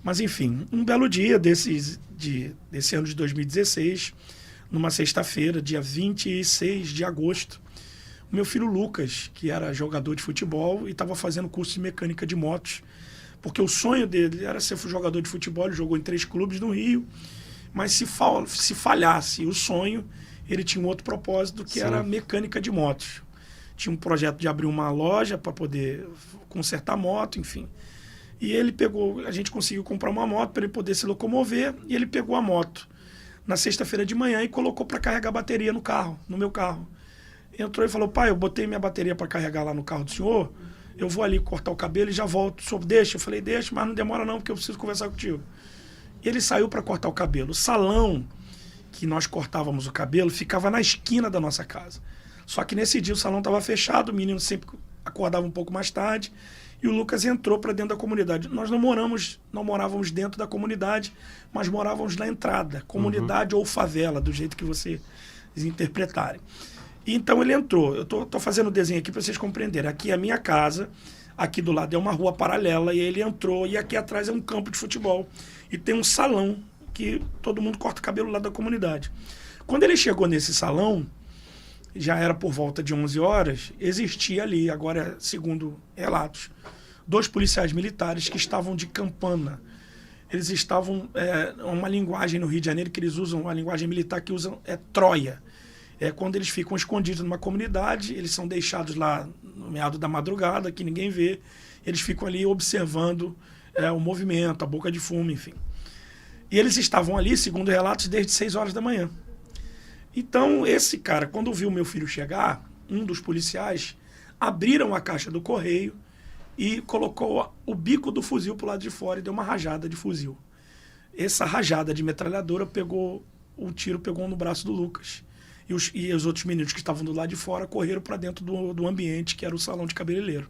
Mas, enfim, um belo dia desse ano de 2016, numa sexta-feira, dia 26 de agosto, o meu filho Lucas, que era jogador de futebol e estava fazendo curso de mecânica de motos, porque o sonho dele era ser jogador de futebol. Ele jogou em 3 clubes no Rio, mas se falhasse o sonho, ele tinha um outro propósito, que era mecânica de motos. Tinha um projeto de abrir uma loja para poder consertar moto, enfim. E ele pegou, a gente conseguiu comprar uma moto para ele poder se locomover, e ele pegou a moto na sexta-feira de manhã e colocou para carregar a bateria no carro, no meu carro. Entrou e falou: pai, eu botei minha bateria para carregar lá no carro do senhor, eu vou ali cortar o cabelo e já volto. O senhor deixa? Eu falei: deixa, mas não demora não, porque eu preciso conversar contigo. E ele saiu para cortar o cabelo. O salão que nós cortávamos o cabelo ficava na esquina da nossa casa. Só que nesse dia o salão estava fechado, o menino sempre acordava um pouco mais tarde, e o Lucas entrou para dentro da comunidade. Nós não morávamos dentro da comunidade, mas morávamos na entrada, comunidade ou favela, do jeito que vocês interpretarem. E então ele entrou. Eu tô fazendo o desenho aqui para vocês compreenderem. Aqui é a minha casa, aqui do lado é uma rua paralela, e ele entrou, e aqui atrás é um campo de futebol. E tem um salão que todo mundo corta o cabelo lá da comunidade. Quando ele chegou nesse salão, já era por volta de 11 horas, existia ali, agora segundo relatos, 2 policiais militares que estavam de campana. Eles estavam, uma linguagem no Rio de Janeiro que eles usam, uma linguagem militar que usam, é troia. É quando eles ficam escondidos numa comunidade, eles são deixados lá no meado da madrugada, que ninguém vê, eles ficam ali observando o movimento, a boca de fumo, enfim. E eles estavam ali, segundo relatos, desde 6 horas da manhã. Então, esse cara, quando viu meu filho chegar, um dos policiais, abriram a caixa do correio e colocou o bico do fuzil para o lado de fora e deu uma rajada de fuzil. Essa rajada de metralhadora o tiro pegou no braço do Lucas. E os outros meninos que estavam do lado de fora correram para dentro do ambiente, que era o salão de cabeleireiro.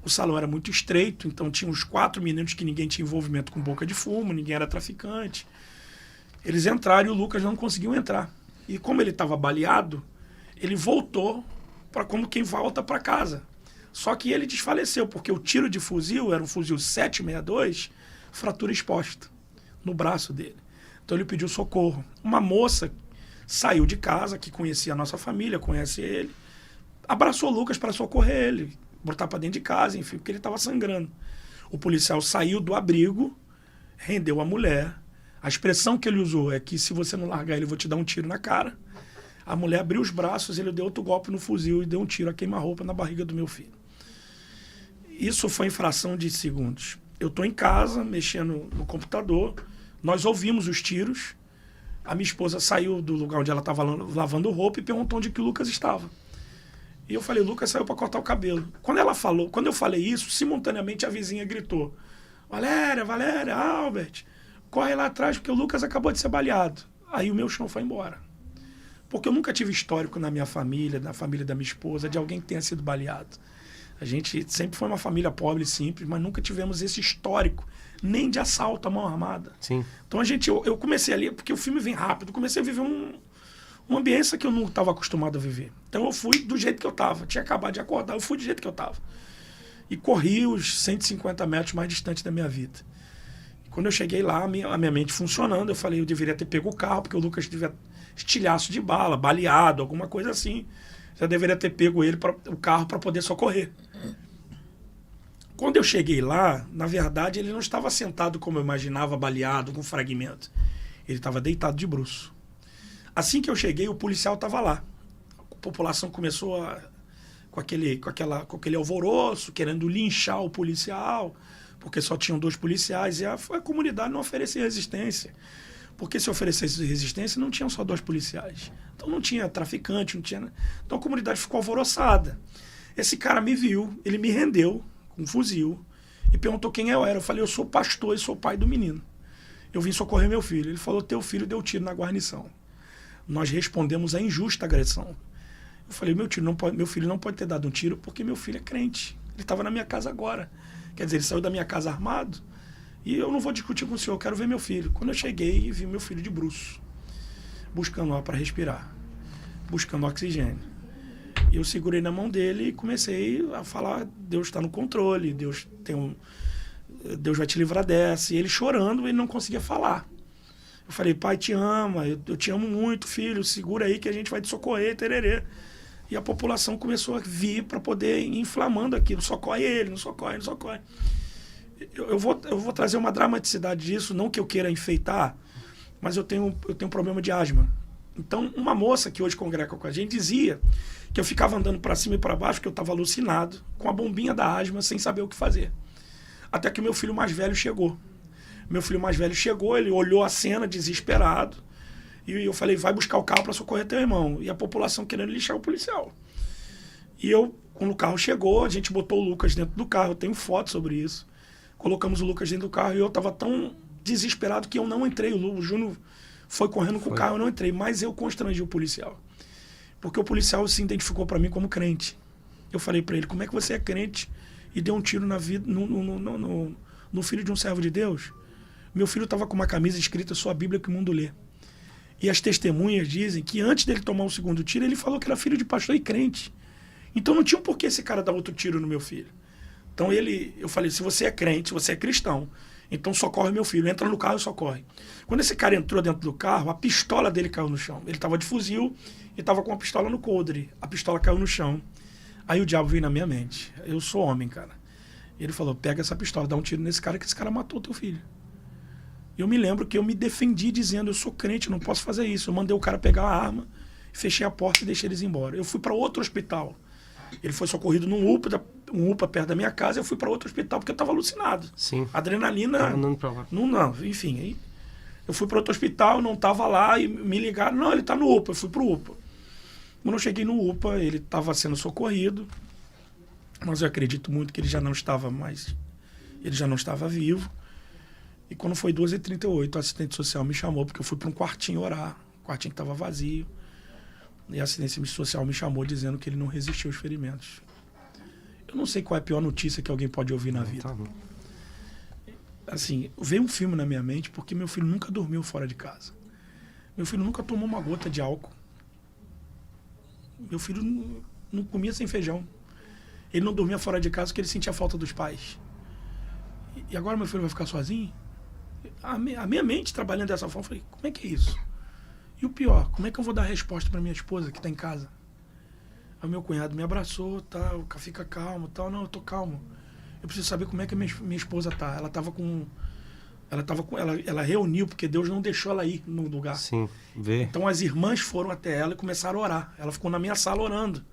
O salão era muito estreito, então tinha os 4 meninos que ninguém tinha envolvimento com boca de fumo, ninguém era traficante. Eles entraram e o Lucas não conseguiu entrar. E como ele estava baleado, ele voltou como quem volta para casa. Só que ele desfaleceu, porque o tiro de fuzil era um fuzil 762, fratura exposta no braço dele. Então ele pediu socorro. Uma moça saiu de casa, que conhecia a nossa família, conhece ele, abraçou o Lucas para socorrer ele, botar para dentro de casa, enfim, porque ele estava sangrando. O policial saiu do abrigo, rendeu a mulher. A expressão que ele usou é que se você não largar ele, eu vou te dar um tiro na cara. A mulher abriu os braços, ele deu outro golpe no fuzil e deu um tiro a queima-roupa na barriga do meu filho. Isso foi em fração de segundos. Eu estou em casa, mexendo no computador, nós ouvimos os tiros, a minha esposa saiu do lugar onde ela estava lavando roupa e perguntou onde que o Lucas estava. E eu falei: Lucas saiu para cortar o cabelo. Quando eu falei isso, simultaneamente a vizinha gritou: Valéria, Valéria, Albert, corre lá atrás porque o Lucas acabou de ser baleado. Aí o meu chão foi embora. Porque eu nunca tive histórico na minha família, na família da minha esposa, de alguém que tenha sido baleado. A gente sempre foi uma família pobre e simples, mas nunca tivemos esse histórico, nem de assalto à mão armada. Sim. Então eu comecei ali, porque o filme vem rápido, comecei a viver uma ambiência que eu não estava acostumado a viver. Então eu fui do jeito que eu estava. Tinha acabado de acordar, eu fui do jeito que eu estava. E corri os 150 metros mais distantes da minha vida. Quando eu cheguei lá, a minha mente funcionando, eu falei: eu deveria ter pego o carro, porque o Lucas tivesse estilhaço de bala, baleado, alguma coisa assim. Já deveria ter pego o carro para poder socorrer. Quando eu cheguei lá, na verdade, ele não estava sentado como eu imaginava, baleado, com fragmento. Ele estava deitado de bruço. Assim que eu cheguei, o policial estava lá. A população começou com aquele alvoroço, querendo linchar o policial, porque só tinham 2 policiais, e a comunidade não oferecia resistência. Porque se oferecesse resistência, não tinham só 2 policiais. Então não tinha traficante, não tinha... Então a comunidade ficou alvoroçada. Esse cara me viu, ele me rendeu com um fuzil e perguntou quem eu era. Eu falei: eu sou pastor e sou pai do menino. Eu vim socorrer meu filho. Ele falou: teu filho deu tiro na guarnição. Nós respondemos a injusta agressão. Eu falei: meu filho não pode ter dado um tiro porque meu filho é crente. Ele estava na minha casa agora. Quer dizer, ele saiu da minha casa armado. E eu não vou discutir com o senhor, eu quero ver meu filho. Quando eu cheguei, vi meu filho de bruço, buscando ar para respirar, buscando oxigênio. E eu segurei na mão dele e comecei a falar: Deus está no controle, Deus tem Deus vai te livrar dessa. E ele chorando, ele não conseguia falar. Eu falei, pai, te ama, eu te amo muito, filho, segura aí que a gente vai te socorrer, tererê. E a população começou a vir para poder ir inflamando aquilo, socorre ele, não socorre, não socorre. Eu vou trazer uma dramaticidade disso, não que eu queira enfeitar, mas eu tenho um problema de asma. Então, uma moça que hoje congrega com a gente dizia que eu ficava andando para cima e para baixo, que eu estava alucinado, com a bombinha da asma, sem saber o que fazer. Até que o meu filho mais velho chegou. Meu filho mais velho chegou, ele olhou a cena desesperado, e eu falei, vai buscar o carro para socorrer teu irmão. E a população querendo lixar o policial. E quando o carro chegou, a gente botou o Lucas dentro do carro, eu tenho foto sobre isso. Colocamos o Lucas dentro do carro e eu estava tão desesperado que eu não entrei. O Júnior foi correndo com o carro, eu não entrei, mas eu constrangi o policial. Porque o policial se identificou para mim como crente. Eu falei para ele, como é que você é crente e deu um tiro na vida, no filho de um servo de Deus? Meu filho estava com uma camisa escrita, só a Bíblia que o mundo lê. E as testemunhas dizem que antes dele tomar o segundo tiro, ele falou que era filho de pastor e crente. Então não tinha um porquê esse cara dar outro tiro no meu filho. Então eu falei, se você é crente, se você é cristão, então socorre meu filho, entra no carro e socorre. Quando esse cara entrou dentro do carro, a pistola dele caiu no chão. Ele estava de fuzil e estava com a pistola no coldre. A pistola caiu no chão. Aí o diabo veio na minha mente. Eu sou homem, cara. Ele falou, pega essa pistola, dá um tiro nesse cara que esse cara matou teu filho. Eu me lembro que eu me defendi dizendo, eu sou crente, não posso fazer isso. Eu mandei o cara pegar a arma, fechei a porta e deixei eles embora. Eu fui para outro hospital. Ele foi socorrido num UPA perto da minha casa, eu fui para outro hospital porque eu estava alucinado. Sim. Adrenalina... Tava andando pra lá. Não, enfim. Aí eu fui para outro hospital, não estava lá e me ligaram, não, ele está no UPA. Eu fui para o UPA. Quando eu cheguei no UPA, ele estava sendo socorrido, mas eu acredito muito que ele já não estava vivo. E quando foi 2h38, o assistente social me chamou, porque eu fui para um quartinho orar, o quartinho que estava vazio. E a assistente social me chamou dizendo que ele não resistiu aos ferimentos. Eu não sei qual é a pior notícia que alguém pode ouvir na vida. Tá bom. Assim, veio um filme na minha mente porque meu filho nunca dormiu fora de casa. Meu filho nunca tomou uma gota de álcool. Meu filho não comia sem feijão. Ele não dormia fora de casa porque ele sentia falta dos pais. E agora meu filho vai ficar sozinho? A minha mente trabalhando dessa forma, eu falei, como é que é isso? E o pior, como é que eu vou dar resposta para minha esposa que está em casa? Aí o meu cunhado me abraçou, tal, fica calmo, tal. Não, eu tô calmo. Eu preciso saber como é que minha esposa tá. Ela reuniu, porque Deus não deixou ela ir no lugar. Sim, vê. Então as irmãs foram até ela e começaram a orar. Ela ficou na minha sala orando.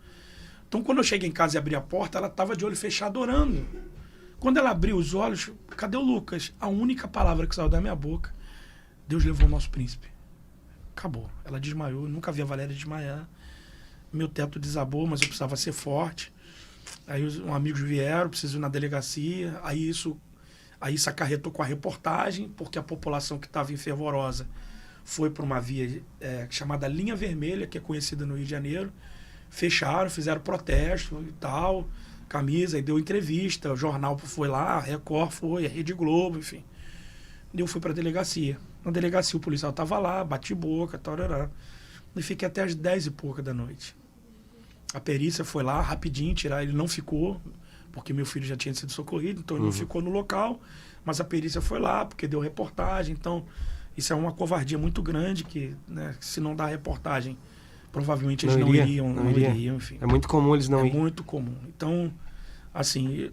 Então quando eu cheguei em casa e abri a porta, ela estava de olho fechado orando. Quando ela abriu os olhos, cadê o Lucas? A única palavra que saiu da minha boca, Deus levou o nosso príncipe. Acabou. Ela desmaiou, eu nunca vi a Valéria desmaiar. Meu teto desabou, mas eu precisava ser forte. Aí os amigos vieram, preciso ir na delegacia. Aí isso acarretou com a reportagem, porque a população que estava fervorosa foi para uma via chamada Linha Vermelha, que é conhecida no Rio de Janeiro. Fecharam, fizeram protesto e tal, camisa, e deu entrevista, o jornal foi lá, a Record foi, a Rede Globo, enfim. Eu fui para a delegacia. Na delegacia o policial estava lá, bati boca, tarará. E fiquei até as 10 e pouca da noite. A perícia foi lá rapidinho tirar, ele não ficou, porque meu filho já tinha sido socorrido, então ele não ficou no local, mas a perícia foi lá, porque deu reportagem, então isso é uma covardia muito grande, que, né, se não dá reportagem, provavelmente eles não iriam, enfim. É muito comum eles não irem. É muito comum. Então, assim,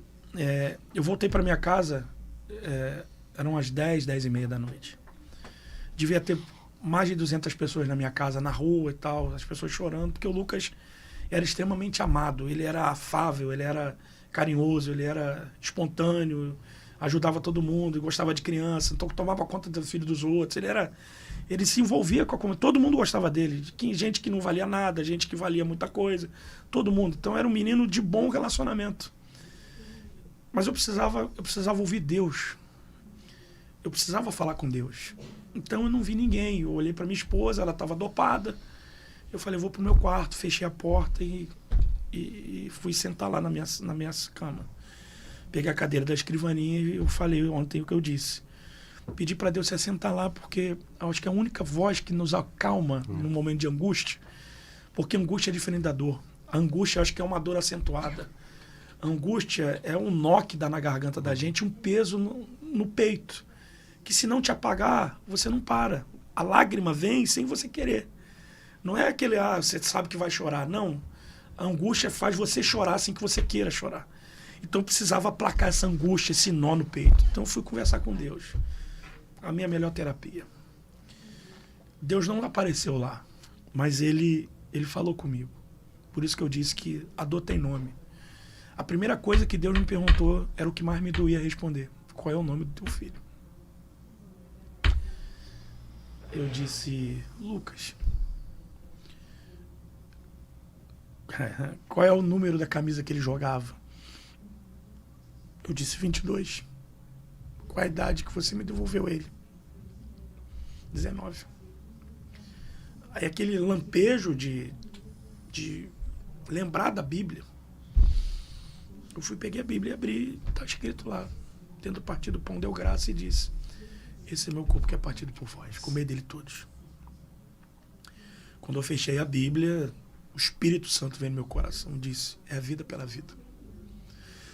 eu voltei para minha casa, eram as 10h30 da noite. Devia ter mais de 200 pessoas na minha casa, na rua e tal, as pessoas chorando, porque o Lucas era extremamente amado, ele era afável, ele era carinhoso, ele era espontâneo, ajudava todo mundo, gostava de criança, então tomava conta do filho dos outros, ele se envolvia com a comunidade, todo mundo gostava dele, gente que não valia nada, gente que valia muita coisa, todo mundo. Então era um menino de bom relacionamento. Mas eu precisava ouvir Deus. Eu precisava falar com Deus. Então eu não vi ninguém. Eu olhei para minha esposa, ela estava dopada. Eu falei, vou pro meu quarto, fechei a porta e fui sentar lá na minha cama. Peguei a cadeira da escrivaninha e eu falei ontem o que eu disse. Pedi para Deus se assentar lá, porque acho que é a única voz que nos acalma no momento de angústia, porque angústia é diferente da dor. A angústia acho que é uma dor acentuada. A angústia é um nó que dá na garganta da gente, um peso no peito. Que se não te apagar, você não para. A lágrima vem sem você querer. Não é aquele, você sabe que vai chorar. Não. A angústia faz você chorar sem que você queira chorar. Então precisava aplacar essa angústia, esse nó no peito. Então eu fui conversar com Deus. A minha melhor terapia. Deus não apareceu lá, mas ele falou comigo. Por isso que eu disse que a dor tem nome. A primeira coisa que Deus me perguntou era o que mais me doía responder. Qual é o nome do teu filho? Eu disse, Lucas. Qual é o número da camisa que ele jogava? Eu disse 22. Qual a idade que você me devolveu ele? 19. Aí aquele lampejo de lembrar da Bíblia. Eu fui, peguei a Bíblia e abri, está escrito lá. Tendo partido o pão, deu graça e disse, esse é meu corpo que é partido por vós, comei dele todos. Quando eu fechei a Bíblia, o Espírito Santo veio no meu coração e disse, é a vida pela vida.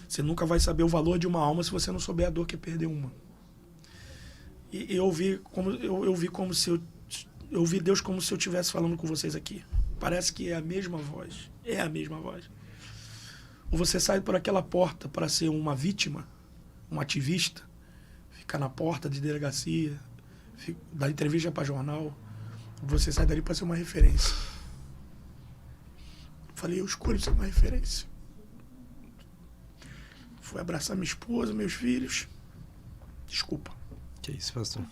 Você nunca vai saber o valor de uma alma se você não souber a dor que é perder uma. E eu vi Deus como se eu estivesse falando com vocês aqui. Parece que é a mesma voz. É a mesma voz. Ou você sai por aquela porta para ser uma vítima, um ativista, ficar na porta de delegacia, dar entrevista para jornal, você sai dali para ser uma referência. Falei, eu escolho ser uma referência. Fui abraçar minha esposa, meus filhos. Desculpa. Que isso, pastor?